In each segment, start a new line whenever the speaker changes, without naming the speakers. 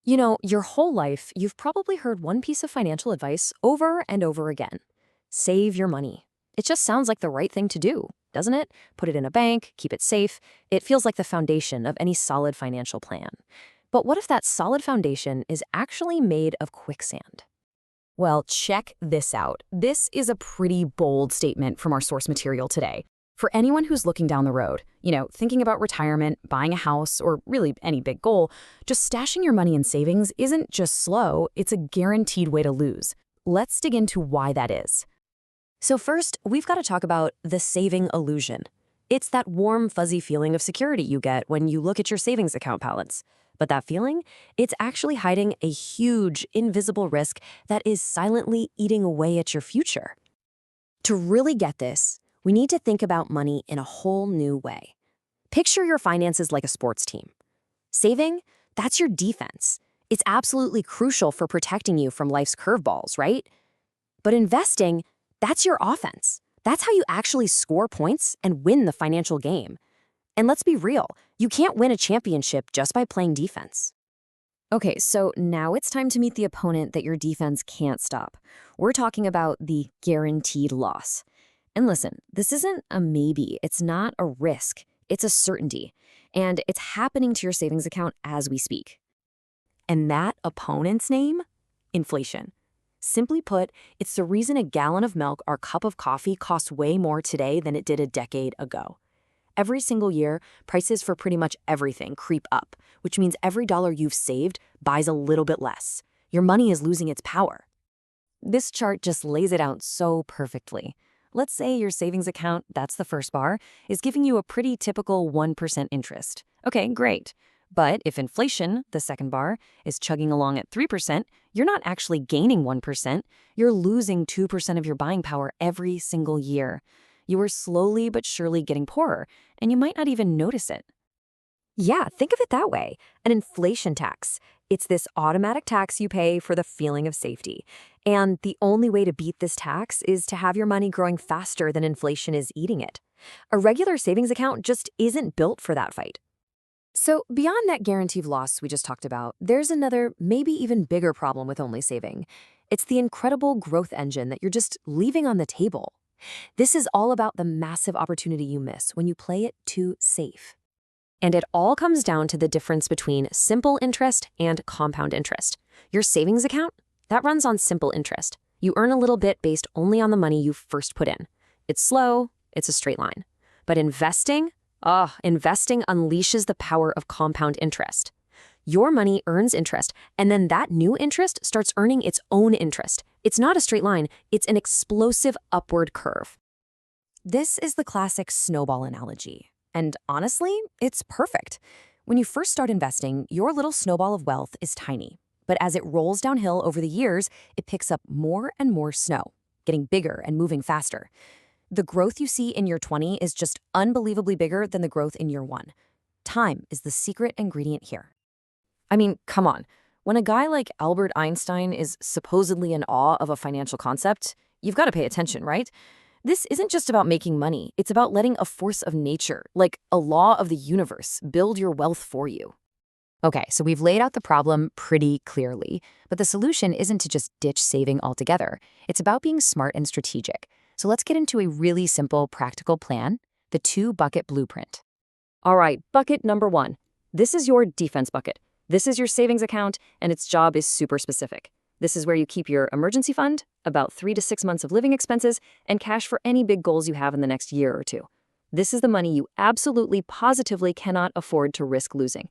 Your whole life, you've probably heard one piece of financial advice over and over again. Save your money. It just sounds like the right thing to do, doesn't it? Put it in a bank, keep it safe. It feels like the foundation of any solid financial plan. But what if that solid foundation is actually made of quicksand?
Well, check this out. This is a pretty bold statement from our source material today. For anyone who's looking down the road, thinking about retirement, buying a house, or really any big goal, just stashing your money in savings isn't just slow, it's a guaranteed way to lose. Let's dig into why that is.
So first, we've got to talk about the saving illusion. It's that warm, fuzzy feeling of security you get when you look at your savings account balance. But that feeling, it's actually hiding a huge, invisible risk that is silently eating away at your future. To really get this, we need to think about money in a whole new way. Picture your finances like a sports team. Saving, that's your defense. It's absolutely crucial for protecting you from life's curveballs, right? But investing, that's your offense. That's how you actually score points and win the financial game. And let's be real, you can't win a championship just by playing defense.
Okay, so now it's time to meet the opponent that your defense can't stop. We're talking about the guaranteed loss. And listen, this isn't a maybe, it's not a risk, it's a certainty. And it's happening to your savings account as we speak.
And that opponent's name? Inflation. Simply put, it's the reason a gallon of milk or cup of coffee costs way more today than it did a decade ago. Every single year, prices for pretty much everything creep up, which means every dollar you've saved buys a little bit less. Your money is losing its power. This chart just lays it out so perfectly. Let's say your savings account, that's the first bar, is giving you a pretty typical 1% interest. Okay, great. But if inflation, the second bar, is chugging along at 3%, you're not actually gaining 1%, you're losing 2% of your buying power every single year. You are slowly but surely getting poorer, and you might not even notice it. Yeah, think of it that way. An inflation tax. It's this automatic tax you pay for the feeling of safety. And the only way to beat this tax is to have your money growing faster than inflation is eating it. A regular savings account just isn't built for that fight. So beyond that guaranteed loss we just talked about, there's another, maybe even bigger problem with only saving. It's the incredible growth engine that you're just leaving on the table. This is all about the massive opportunity you miss when you play it too safe. And it all comes down to the difference between simple interest and compound interest. Your savings account, that runs on simple interest. You earn a little bit based only on the money you first put in. It's slow, it's a straight line. But investing unleashes the power of compound interest. Your money earns interest, and then that new interest starts earning its own interest. It's not a straight line, it's an explosive upward curve. This is the classic snowball analogy. And honestly, it's perfect. When you first start investing, your little snowball of wealth is tiny. But as it rolls downhill over the years, it picks up more and more snow, getting bigger and moving faster. The growth you see in year 20 is just unbelievably bigger than the growth in year 1. Time is the secret ingredient here. I mean, come on. When a guy like Albert Einstein is supposedly in awe of a financial concept, you've got to pay attention, right? This isn't just about making money. It's about letting a force of nature, like a law of the universe, build your wealth for you. Okay, so we've laid out the problem pretty clearly, but the solution isn't to just ditch saving altogether. It's about being smart and strategic. So let's get into a really simple, practical plan, the 2-bucket blueprint. All right, bucket number 1. This is your defense bucket. This is your savings account, and its job is super specific. This is where you keep your emergency fund, about 3 to 6 months of living expenses, and cash for any big goals you have in the next year or two. This is the money you absolutely, positively cannot afford to risk losing.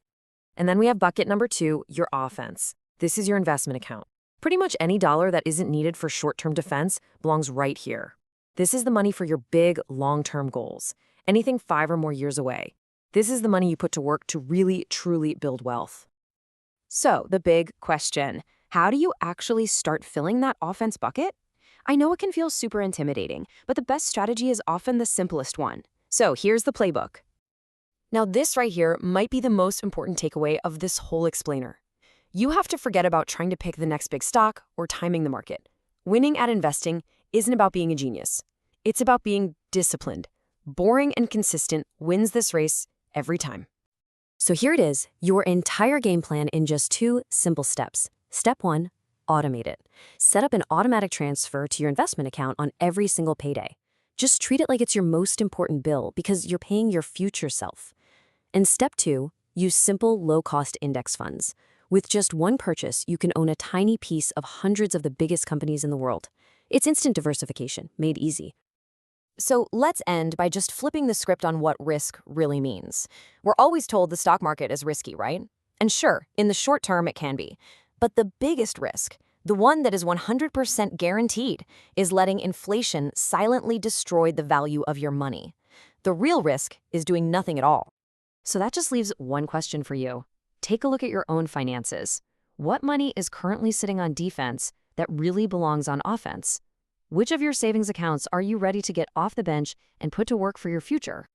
And then we have bucket number 2, your offense. This is your investment account. Pretty much any dollar that isn't needed for short-term defense belongs right here. This is the money for your big, long-term goals, anything 5 or more years away. This is the money you put to work to really, truly build wealth. So, the big question. How do you actually start filling that offense bucket? I know it can feel super intimidating, but the best strategy is often the simplest one. So here's the playbook. Now this right here might be the most important takeaway of this whole explainer. You have to forget about trying to pick the next big stock or timing the market. Winning at investing isn't about being a genius. It's about being disciplined. Boring and consistent wins this race every time. So here it is, your entire game plan in just 2 simple steps. Step 1, automate it. Set up an automatic transfer to your investment account on every single payday. Just treat it like it's your most important bill because you're paying your future self. And step 2, use simple, low-cost index funds. With just one purchase, you can own a tiny piece of hundreds of the biggest companies in the world. It's instant diversification, made easy.
So let's end by just flipping the script on what risk really means. We're always told the stock market is risky, right? And sure, in the short term it can be. But the biggest risk, the one that is 100% guaranteed, is letting inflation silently destroy the value of your money. The real risk is doing nothing at all.
So that just leaves one question for you. Take a look at your own finances. What money is currently sitting on defense that really belongs on offense? Which of your savings accounts are you ready to get off the bench and put to work for your future?